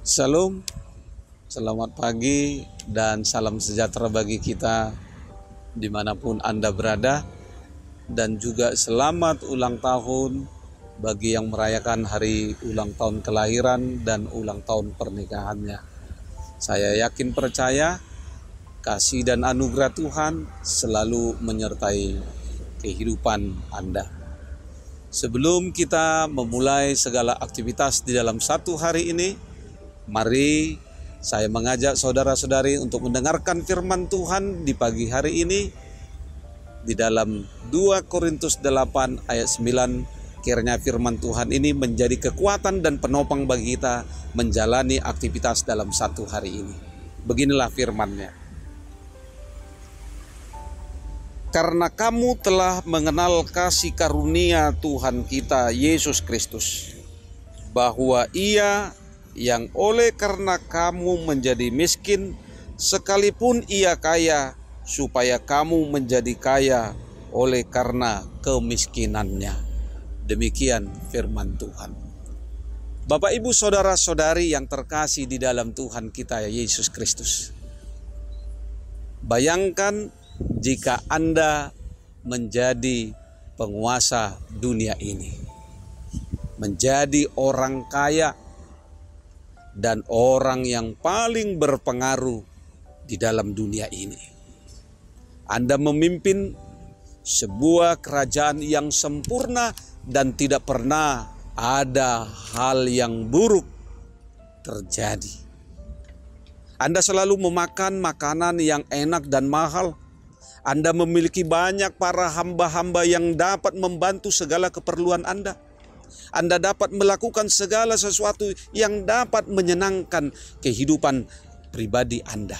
Shalom, selamat pagi dan salam sejahtera bagi kita dimanapun Anda berada. Dan juga selamat ulang tahun bagi yang merayakan hari ulang tahun kelahiran dan ulang tahun pernikahannya. Saya yakin percaya kasih dan anugerah Tuhan selalu menyertai kehidupan Anda. Sebelum kita memulai segala aktivitas di dalam satu hari ini, mari saya mengajak saudara-saudari untuk mendengarkan firman Tuhan di pagi hari ini di dalam 2 Korintus 8 ayat 9. Kiranya firman Tuhan ini menjadi kekuatan dan penopang bagi kita menjalani aktivitas dalam satu hari ini. Beginilah firman-Nya. Karena kamu telah mengenal kasih karunia Tuhan kita Yesus Kristus, bahwa Ia yang oleh karena kamu menjadi miskin, sekalipun Ia kaya, supaya kamu menjadi kaya oleh karena kemiskinannya. Demikian firman Tuhan. Bapak, Ibu, saudara-saudari yang terkasih di dalam Tuhan kita Yesus Kristus. Bayangkan jika Anda menjadi penguasa dunia ini, menjadi orang kaya dan orang yang paling berpengaruh di dalam dunia ini. Anda memimpin sebuah kerajaan yang sempurna dan tidak pernah ada hal yang buruk terjadi. Anda selalu memakan makanan yang enak dan mahal. Anda memiliki banyak para hamba-hamba yang dapat membantu segala keperluan Anda. Anda dapat melakukan segala sesuatu yang dapat menyenangkan kehidupan pribadi Anda.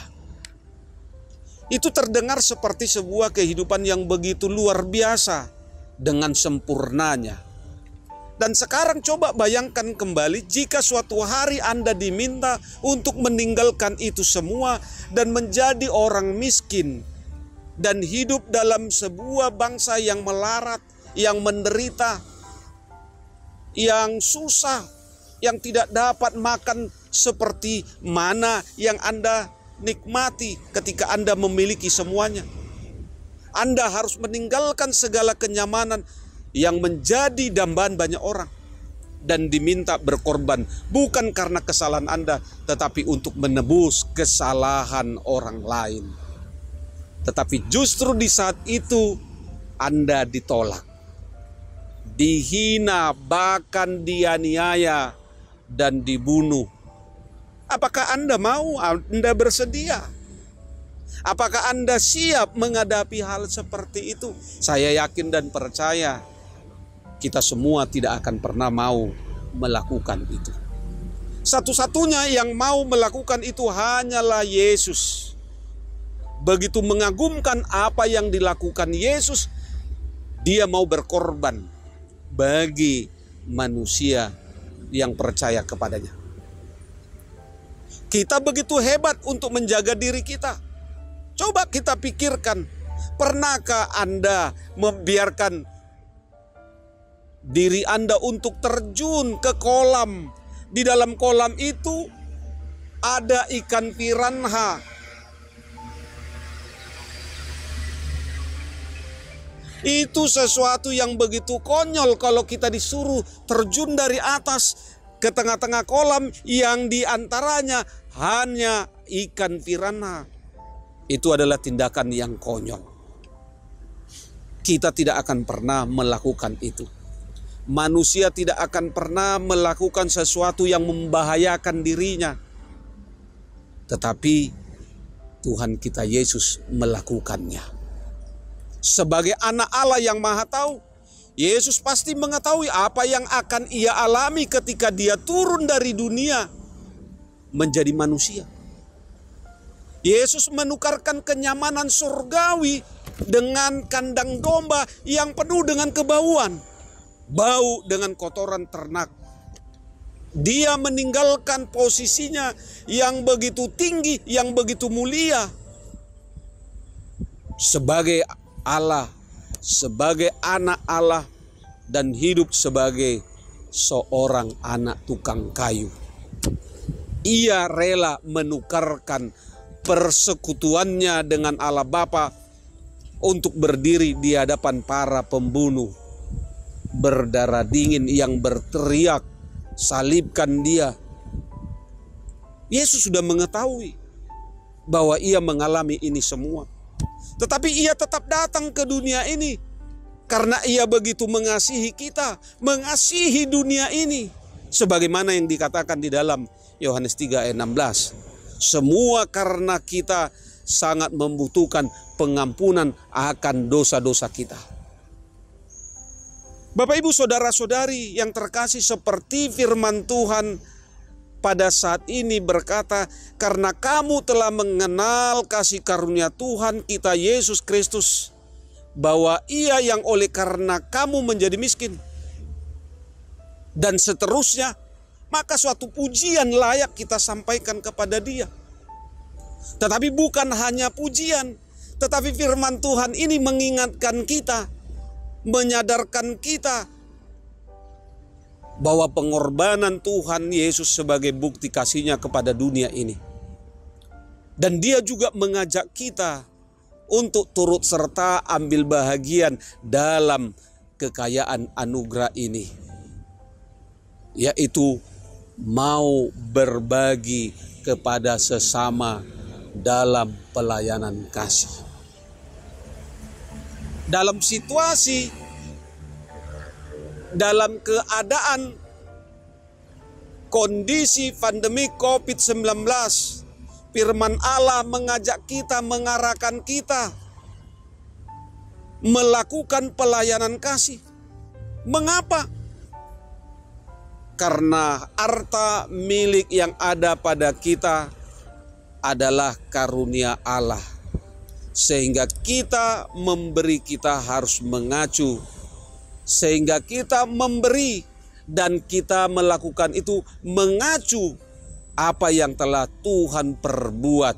Itu terdengar seperti sebuah kehidupan yang begitu luar biasa dengan sempurnanya. Dan sekarang coba bayangkan kembali jika suatu hari Anda diminta untuk meninggalkan itu semua dan menjadi orang miskin dan hidup dalam sebuah bangsa yang melarat, yang menderita, yang susah, yang tidak dapat makan seperti mana yang Anda nikmati ketika Anda memiliki semuanya. Anda harus meninggalkan segala kenyamanan yang menjadi dambaan banyak orang dan diminta berkorban bukan karena kesalahan Anda, tetapi untuk menebus kesalahan orang lain. Tetapi justru di saat itu Anda ditolak, dihina, bahkan dianiaya dan dibunuh. Apakah Anda mau? Anda bersedia? Apakah Anda siap menghadapi hal seperti itu? Saya yakin dan percaya kita semua tidak akan pernah mau melakukan itu. Satu-satunya yang mau melakukan itu hanyalah Yesus. Begitu mengagumkan apa yang dilakukan Yesus, Dia mau berkorban bagi manusia yang percaya kepadanya. Kita begitu hebat untuk menjaga diri kita. Coba kita pikirkan, pernahkah Anda membiarkan diri Anda untuk terjun ke kolam? Di dalam kolam itu ada ikan piranha. Itu sesuatu yang begitu konyol kalau kita disuruh terjun dari atas ke tengah-tengah kolam yang diantaranya hanya ikan piranha. Itu adalah tindakan yang konyol. Kita tidak akan pernah melakukan itu. Manusia tidak akan pernah melakukan sesuatu yang membahayakan dirinya. Tetapi Tuhan kita Yesus melakukannya. Sebagai anak Allah yang maha tahu, Yesus pasti mengetahui apa yang akan Ia alami ketika Dia turun dari dunia menjadi manusia. Yesus menukarkan kenyamanan surgawi dengan kandang domba yang penuh dengan kebauan, bau dengan kotoran ternak. Dia meninggalkan posisinya yang begitu tinggi, yang begitu mulia sebagai Allah, sebagai anak Allah, dan hidup sebagai seorang anak tukang kayu. Ia rela menukarkan persekutuannya dengan Allah Bapa untuk berdiri di hadapan para pembunuh berdarah dingin yang berteriak, "Salibkan dia." Yesus sudah mengetahui bahwa ia mengalami ini semua. Tetapi ia tetap datang ke dunia ini karena ia begitu mengasihi kita, mengasihi dunia ini. Sebagaimana yang dikatakan di dalam Yohanes 3 ayat 16. Semua karena kita sangat membutuhkan pengampunan akan dosa-dosa kita. Bapak, Ibu, saudara-saudari yang terkasih, seperti firman Tuhan pada saat ini berkata, karena kamu telah mengenal kasih karunia Tuhan kita Yesus Kristus, bahwa ia yang oleh karena kamu menjadi miskin, dan seterusnya, maka suatu pujian layak kita sampaikan kepada dia. Tetapi bukan hanya pujian, tetapi firman Tuhan ini mengingatkan kita, menyadarkan kita bahwa pengorbanan Tuhan Yesus sebagai bukti kasih-Nya kepada dunia ini. Dan dia juga mengajak kita untuk turut serta ambil bahagian dalam kekayaan anugerah ini, yaitu mau berbagi kepada sesama dalam pelayanan kasih. Dalam situasi, dalam keadaan kondisi pandemi COVID-19, firman Allah mengajak kita, mengarahkan kita melakukan pelayanan kasih. Mengapa? Karena harta milik yang ada pada kita adalah karunia Allah. Sehingga kita memberi, kita harus mengacu. Sehingga kita memberi dan kita melakukan itu mengacu apa yang telah Tuhan perbuat,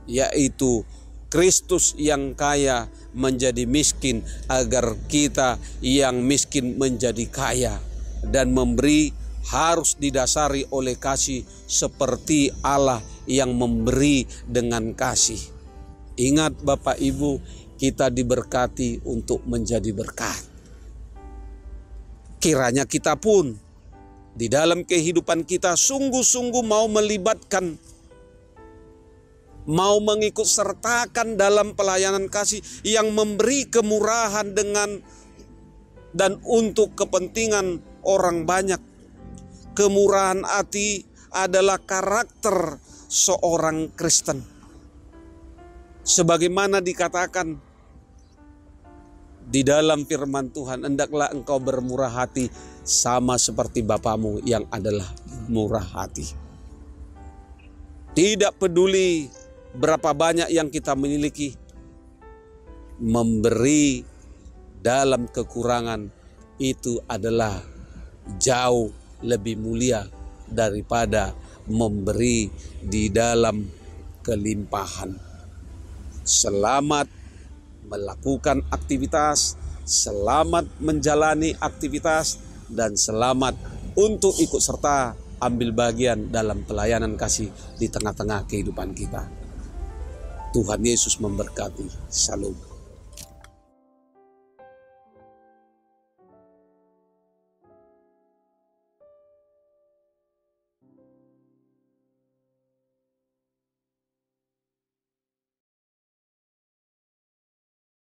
yaitu Kristus yang kaya menjadi miskin agar kita yang miskin menjadi kaya. Dan memberi harus didasari oleh kasih seperti Allah yang memberi dengan kasih. Ingat Bapak Ibu, kita diberkati untuk menjadi berkat. Kiranya kita pun di dalam kehidupan kita sungguh-sungguh mau melibatkan, mau mengikut sertakan dalam pelayanan kasih yang memberi kemurahan dengan dan untuk kepentingan orang banyak. Kemurahan hati adalah karakter seorang Kristen. Sebagaimana dikatakan di dalam firman Tuhan, hendaklah engkau bermurah hati sama seperti Bapamu yang adalah murah hati. Tidak peduli berapa banyak yang kita miliki, memberi dalam kekurangan itu adalah jauh lebih mulia daripada memberi di dalam kelimpahan. Selamat melakukan aktivitas, selamat menjalani aktivitas, dan selamat untuk ikut serta ambil bagian dalam pelayanan kasih di tengah-tengah kehidupan kita. Tuhan Yesus memberkati. Shalom.